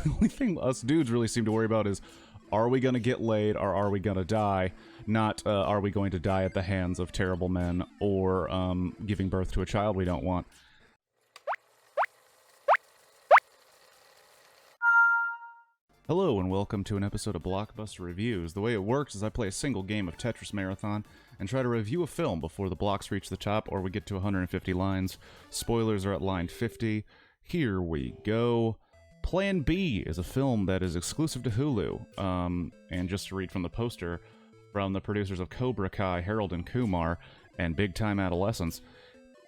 The only thing us dudes really seem to worry about is, are we going to get laid or are we going to die? Not, are we going to die at the hands of terrible men or giving birth to a child we don't want. Hello and welcome to an episode of Blockbuster Reviews. The way it works is I play a single game of Tetris Marathon and try to review a film before the blocks reach the top or we get to 150 lines. Spoilers are at line 50. Here we go. Plan B is a film that is exclusive to Hulu. And just to read from the poster, from the producers of Cobra Kai, Harold and Kumar, and Big Time Adolescence.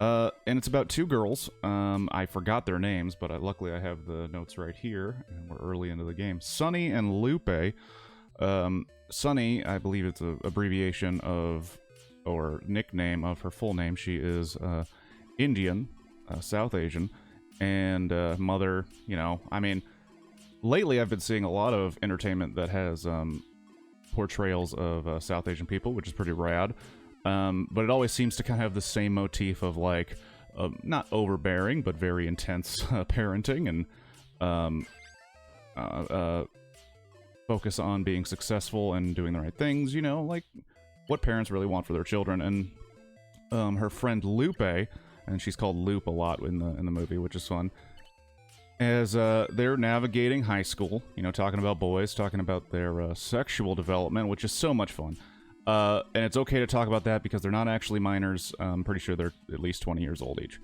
And it's about two girls. I forgot their names, but luckily I have the notes right here, and we're early into the game. Sunny and Lupe. Sunny, I believe it's an abbreviation of, or nickname of her full name. She is Indian, South Asian, and mother, you know, I mean, lately I've been seeing a lot of entertainment that has portrayals of South Asian people, which is pretty rad. But it always seems to kind of have the same motif of, like, not overbearing, but very intense parenting and focus on being successful and doing the right things, you know, like what parents really want for their children. And her friend Lupe, and she's called Loop a lot in the movie, which is fun, as they're navigating high school, you know, talking about boys, talking about their sexual development, which is so much fun. And it's okay to talk about that because they're not actually minors. I'm pretty sure they're at least 20 years old each.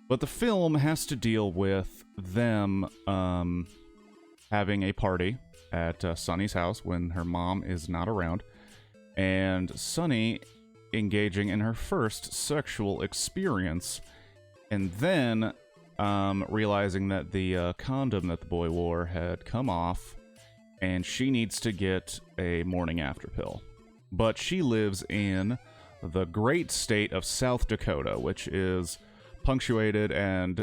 But the film has to deal with them having a party at Sunny's house when her mom is not around. And Sunny engaging in her first sexual experience. And then realizing that the condom that the boy wore had come off. And she needs to get a morning after pill. But she lives in the great state of South Dakota, which is punctuated and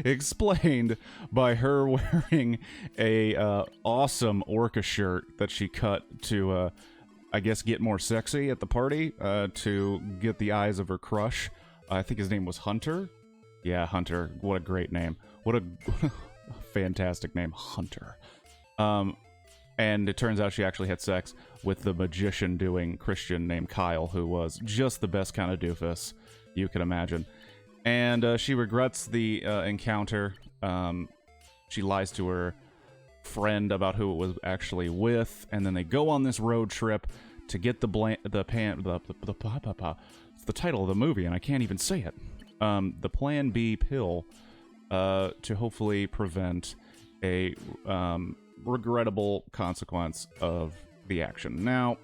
explained by her wearing a awesome orca shirt that she cut to, I guess, get more sexy at the party, to get the eyes of her crush. I think his name was Hunter. Yeah, Hunter. What a great name. What a fantastic name, Hunter. And it turns out she actually had sex with the magician doing Christian named Kyle, who was just the best kind of doofus you can imagine. And she regrets the encounter. She lies to her friend about who it was actually with, and then they go on this road trip to get it's the title of the movie, and I can't even say it. The Plan B pill to hopefully prevent a regrettable consequence of the action. Now,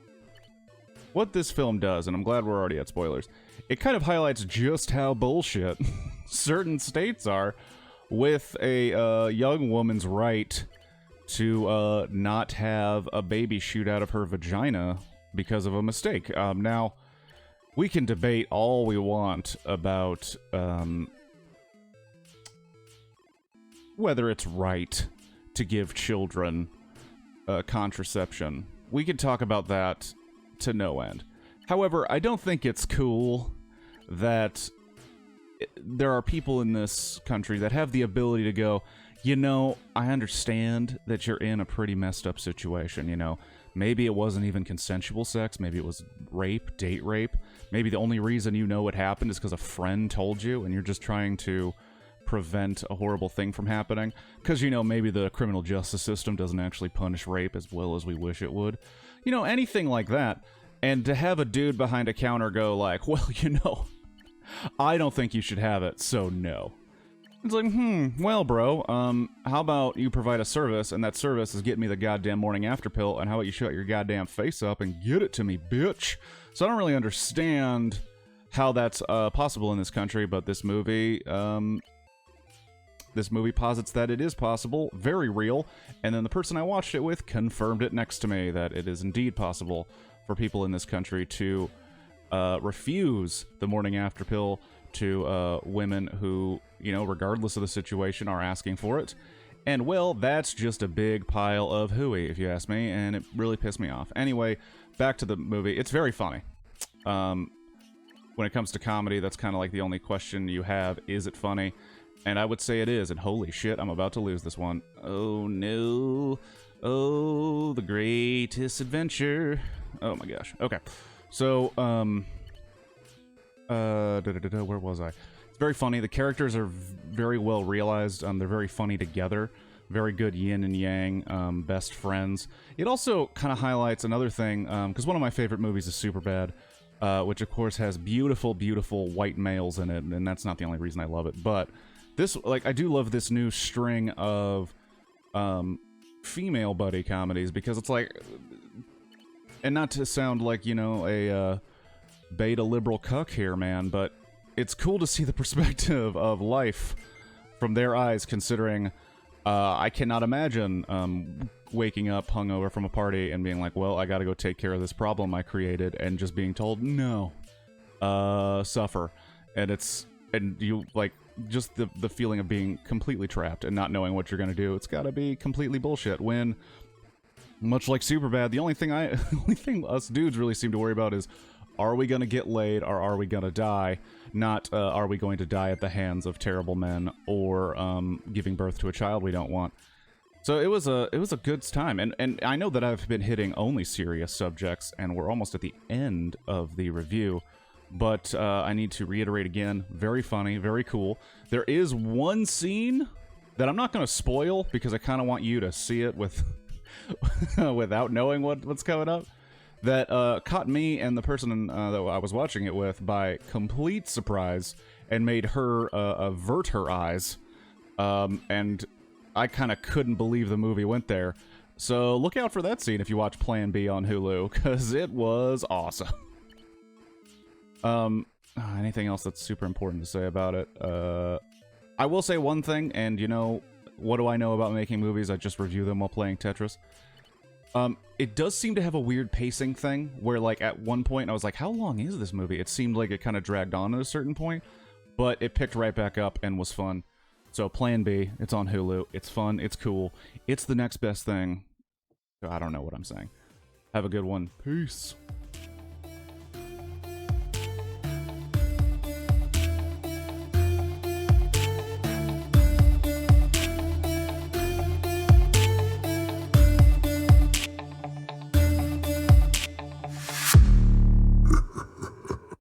what this film does, and I'm glad we're already at spoilers, it kind of highlights just how bullshit certain states are with a young woman's right to not have a baby shoot out of her vagina because of a mistake. Now, we can debate all we want about whether it's right to give children contraception. We could talk about that to no end. However, I don't think it's cool that there are people in this country that have the ability to go, you know, I understand that you're in a pretty messed up situation, you know. Maybe it wasn't even consensual sex. Maybe it was rape, date rape. Maybe the only reason you know what happened is because a friend told you and you're just trying to prevent a horrible thing from happening, because, you know, maybe the criminal justice system doesn't actually punish rape as well as we wish it would, you know, anything like that. And to have a dude behind a counter go like, well, you know, I don't think you should have it, so no. It's like, well, bro, how about you provide a service, and that service is getting me the goddamn morning after pill, and how about you shut your goddamn face up and get it to me, bitch? So I don't really understand how that's possible in this country, but this movie posits that it is possible, very real, and then the person I watched it with confirmed it next to me, that it is indeed possible for people in this country to refuse the morning after pill to women who, you know, regardless of the situation, are asking for it. And, well, that's just a big pile of hooey, if you ask me, and it really pissed me off. Anyway, back to the movie. It's very funny. When it comes to comedy, that's kind of like the only question you have. Is it funny? And I would say it is, and holy shit, I'm about to lose this one. Oh no. Oh, the greatest adventure. Oh my gosh. Okay. So, where was I? It's very funny. The characters are very well realized. They're very funny together. Very good yin and yang, best friends. It also kind of highlights another thing, because one of my favorite movies is Superbad, which of course has beautiful, beautiful white males in it, and that's not the only reason I love it. But this, like, I do love this new string of female buddy comedies, because it's like, and not to sound like, you know, a beta liberal cuck here, man, but it's cool to see the perspective of life from their eyes, considering I cannot imagine waking up hungover from a party and being like, well, I gotta go take care of this problem I created, and just being told, no, suffer. And you, like, just the feeling of being completely trapped and not knowing what you're gonna do. It's gotta be completely bullshit, when, much like Superbad, the only thing us dudes really seem to worry about is, are we gonna get laid, or are we gonna die? Not, are we going to die at the hands of terrible men, or giving birth to a child we don't want. So it was a good time, and I know that I've been hitting only serious subjects, and we're almost at the end of the review, but I need to reiterate again, very funny, very cool. There is one scene that I'm not going to spoil, because I kind of want you to see it with without knowing what's coming up, that caught me and the person that I was watching it with by complete surprise, and made her avert her eyes, and I kind of couldn't believe the movie went there. So look out for that scene if you watch Plan B on Hulu, because it was awesome. Anything else that's super important to say about it? I will say one thing, and you know, what do I know about making movies? I just review them while playing Tetris. It does seem to have a weird pacing thing, where, like, at one point I was like, how long is this movie? It seemed like it kind of dragged on at a certain point, but it picked right back up and was fun. So Plan B, it's on Hulu, it's fun, it's cool, it's the next best thing. I don't know what I'm saying. Have a good one. Peace.